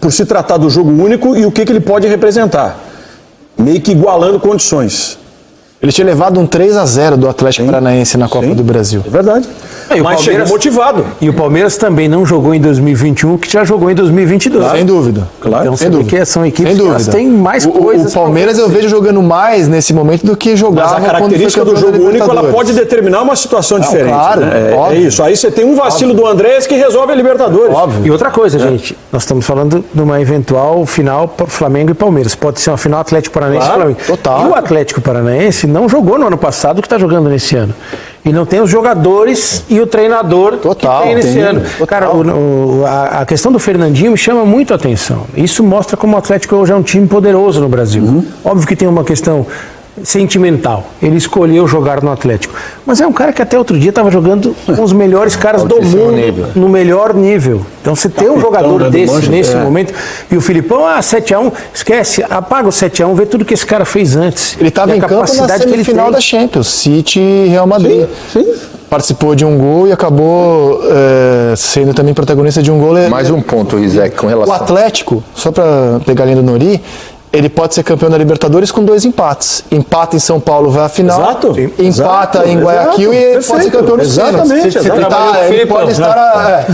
por se tratar do jogo único e o que ele pode representar. Meio que igualando condições. Ele tinha levado um 3-0 do Atlético Paranaense na Copa do Brasil. É verdade. E o Mas chegou motivado. E o Palmeiras também não jogou em 2021, que já jogou em 2022. Sem dúvida. Claro. Então, Sem dúvida. que são equipes Sem que dúvida. elas têm mais coisas. O Palmeiras eu vejo jogando mais nesse momento do que jogava Mas a característica do jogo único, ela pode determinar uma situação diferente. claro, né? É óbvio. isso. Aí você tem um vacilo do Andrés que resolve a Libertadores. Óbvio. E outra coisa, gente, nós estamos falando de uma eventual final Flamengo e Palmeiras. Pode ser uma final Atlético Paranaense e Flamengo. total. E o Atlético Paranaense não jogou no ano passado o que está jogando nesse ano. E não tem os jogadores e o treinador Total, que tem nesse tem, ano. total. Cara, a questão do Fernandinho me chama muito a atenção. Isso mostra como o Atlético hoje é um time poderoso no Brasil. Óbvio que tem uma questão sentimental. Ele escolheu jogar no Atlético. Mas é um cara que até outro dia estava jogando com os melhores caras do mundo, no melhor nível. Então você tem um jogador desse nesse momento, e o Filipão, 7-1, esquece, apaga o 7-1, vê tudo que esse cara fez antes. Ele estava em campo na semifinal da Champions, City e Real Madrid. Sim. Participou de um gol e acabou sendo também protagonista de um gol. Mais um ponto, Rizek, com relação... O Atlético, só para pegar a linha do Nori, ele pode ser campeão da Libertadores com 2 empates. Empata em São Paulo, vai à final. Exato. Empata em Guayaquil e ele pode ser campeão dos Exatamente. Ele pode estar...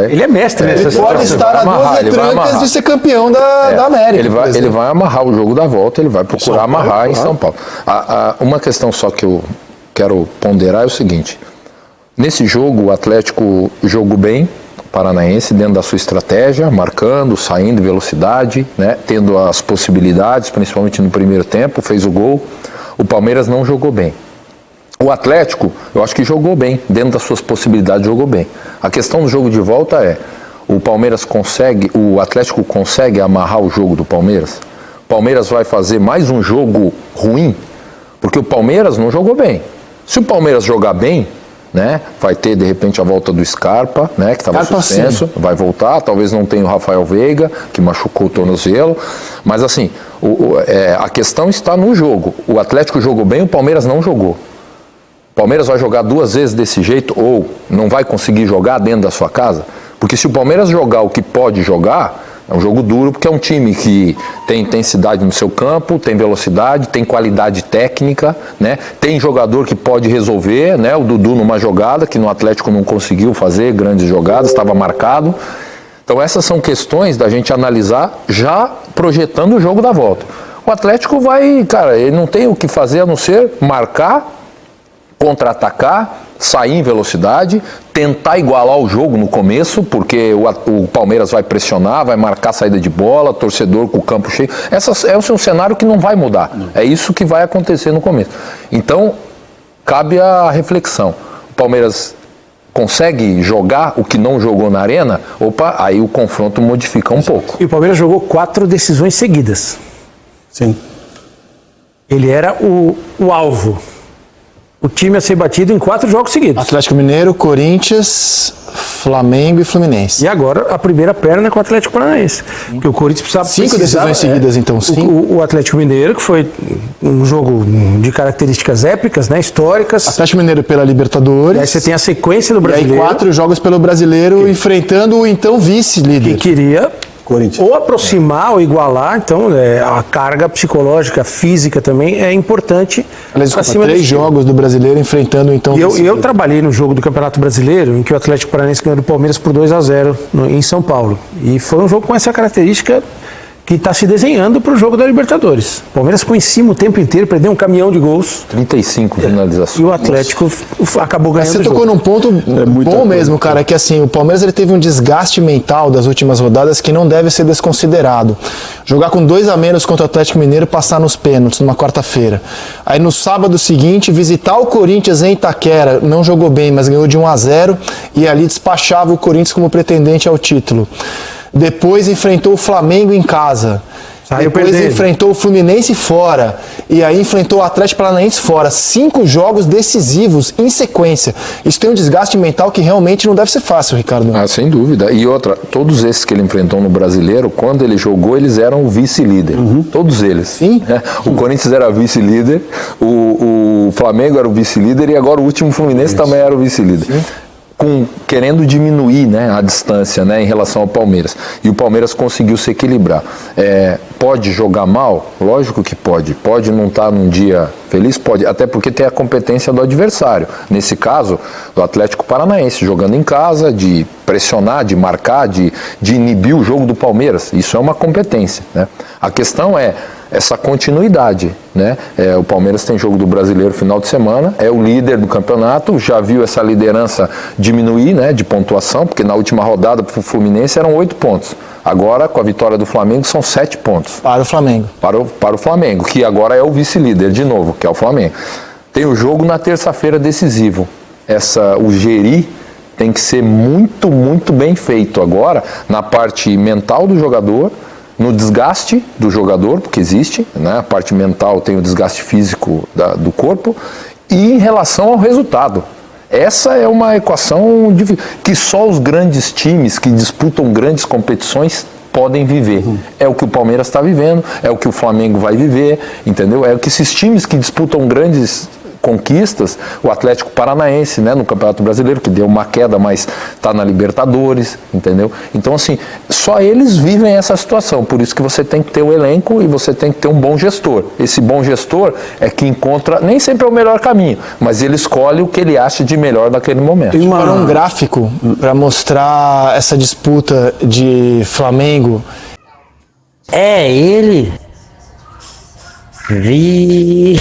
Ele é mestre nessa Ele situação. pode estar a 2 retrancas de ser campeão da América. Ele vai amarrar o jogo da volta, ele vai procurar amarrar em São Paulo. Uma questão só que eu quero ponderar é o seguinte: nesse jogo, o Atlético jogou bem, Paranaense, dentro da sua estratégia, marcando, saindo, velocidade, né, tendo as possibilidades, principalmente no primeiro tempo, fez o gol. O Palmeiras não jogou bem. O Atlético, eu acho que jogou bem, dentro das suas possibilidades, jogou bem. A questão do jogo de volta é: o Atlético consegue amarrar o jogo do Palmeiras? O Palmeiras vai fazer mais um jogo ruim? Porque o Palmeiras não jogou bem. Se o Palmeiras jogar bem, né, vai ter de repente a volta do Scarpa, né, que estava suspenso, vai voltar, talvez não tenha o Rafael Veiga, que machucou o tornozelo, mas assim, a questão está no jogo. O Atlético jogou bem, o Palmeiras não jogou. O Palmeiras vai jogar 2 vezes desse jeito ou não vai conseguir jogar dentro da sua casa? Porque se o Palmeiras jogar o que pode jogar, é um jogo duro, porque é um time que tem intensidade no seu campo, tem velocidade, tem qualidade técnica, né? Tem jogador que pode resolver, né? O Dudu numa jogada, que no Atlético não conseguiu fazer grandes jogadas, estava marcado. Então essas são questões da gente analisar já projetando o jogo da volta. O Atlético vai, cara, ele não tem o que fazer a não ser marcar, contra-atacar, sair em velocidade, tentar igualar o jogo no começo, porque o Palmeiras vai pressionar, vai marcar a saída de bola, torcedor com o campo cheio. Esse é um cenário que não vai mudar. É isso que vai acontecer no começo. Então, cabe a reflexão. O Palmeiras consegue jogar o que não jogou na Arena? Opa, aí o confronto modifica um pouco. E o Palmeiras jogou 4 decisões seguidas. Sim. Ele era o alvo. O time a ser batido em 4 jogos seguidos. Atlético Mineiro, Corinthians, Flamengo e Fluminense. E agora a primeira perna é com o Atlético Paranaense. Porque o Corinthians precisava... 5 decisões seguidas, então. 5. O Atlético Mineiro, que foi um jogo de características épicas, né, históricas. Atlético Mineiro pela Libertadores. E aí você tem a sequência do Brasileiro. E aí 4 jogos pelo Brasileiro, enfrentando o então vice-líder. Que queria... Corinthians. Ou aproximar ou igualar, então a carga psicológica, física também é importante. Aliás, 3 jogos do Brasileiro enfrentando então. Eu trabalhei no jogo do Campeonato Brasileiro, em que o Atlético Paranaense ganhou do Palmeiras por 2-0 em São Paulo. E foi um jogo com essa característica que está se desenhando para o jogo da Libertadores. O Palmeiras ficou em cima o tempo inteiro, perdeu um caminhão de gols. 35 finalizações. E o Atlético acabou ganhando. Você tocou num ponto bom mesmo, cara, que assim, o Palmeiras ele teve um desgaste mental das últimas rodadas que não deve ser desconsiderado. Jogar com 2 a menos contra o Atlético Mineiro, passar nos pênaltis numa quarta-feira. Aí no sábado seguinte, visitar o Corinthians em Itaquera, não jogou bem, mas ganhou de 1-0 e ali despachava o Corinthians como pretendente ao título. Depois enfrentou o Flamengo em casa. Depois enfrentou o Fluminense fora. E aí enfrentou o Atlético Paranaense fora. 5 jogos decisivos em sequência. Isso tem um desgaste mental que realmente não deve ser fácil, Ricardo. Sem dúvida. E outra, todos esses que ele enfrentou no Brasileiro, quando ele jogou, eles eram o vice-líder. Todos eles. Sim. O Corinthians era vice-líder, o Flamengo era o vice-líder e agora o último Fluminense também era o vice-líder. querendo diminuir, né, a distância, né, em relação ao Palmeiras. E o Palmeiras conseguiu se equilibrar. Pode jogar mal? Lógico que pode. Pode não estar num dia feliz? Pode. Até porque tem a competência do adversário. Nesse caso, do Atlético Paranaense, jogando em casa, de pressionar, de marcar, de inibir o jogo do Palmeiras. Isso é uma competência, né? A questão é essa continuidade, né? O Palmeiras tem jogo do Brasileiro final de semana, é o líder do campeonato, já viu essa liderança diminuir, né, de pontuação, porque na última rodada para o Fluminense eram 8 pontos. Agora, com a vitória do Flamengo, são 7 pontos. Para o Flamengo. Para o Flamengo, que agora é o vice-líder de novo, que é o Flamengo. Tem o jogo na terça-feira decisivo. O Geri tem que ser muito, muito bem feito agora na parte mental do jogador, no desgaste do jogador, porque existe, né? A parte mental tem o desgaste físico do corpo, e em relação ao resultado. Essa é uma equação difícil, que só os grandes times que disputam grandes competições podem viver. É o que o Palmeiras está vivendo, é o que o Flamengo vai viver, entendeu? É o que esses times que disputam grandes conquistas, o Atlético Paranaense, né, no Campeonato Brasileiro, que deu uma queda, mas está na Libertadores, entendeu? Então, assim, só eles vivem essa situação, por isso que você tem que ter o elenco e você tem que ter um bom gestor. Esse bom gestor é que encontra, nem sempre é o melhor caminho, mas ele escolhe o que ele acha de melhor naquele momento. Tem um gráfico para mostrar essa disputa de Flamengo. É ele. Vi.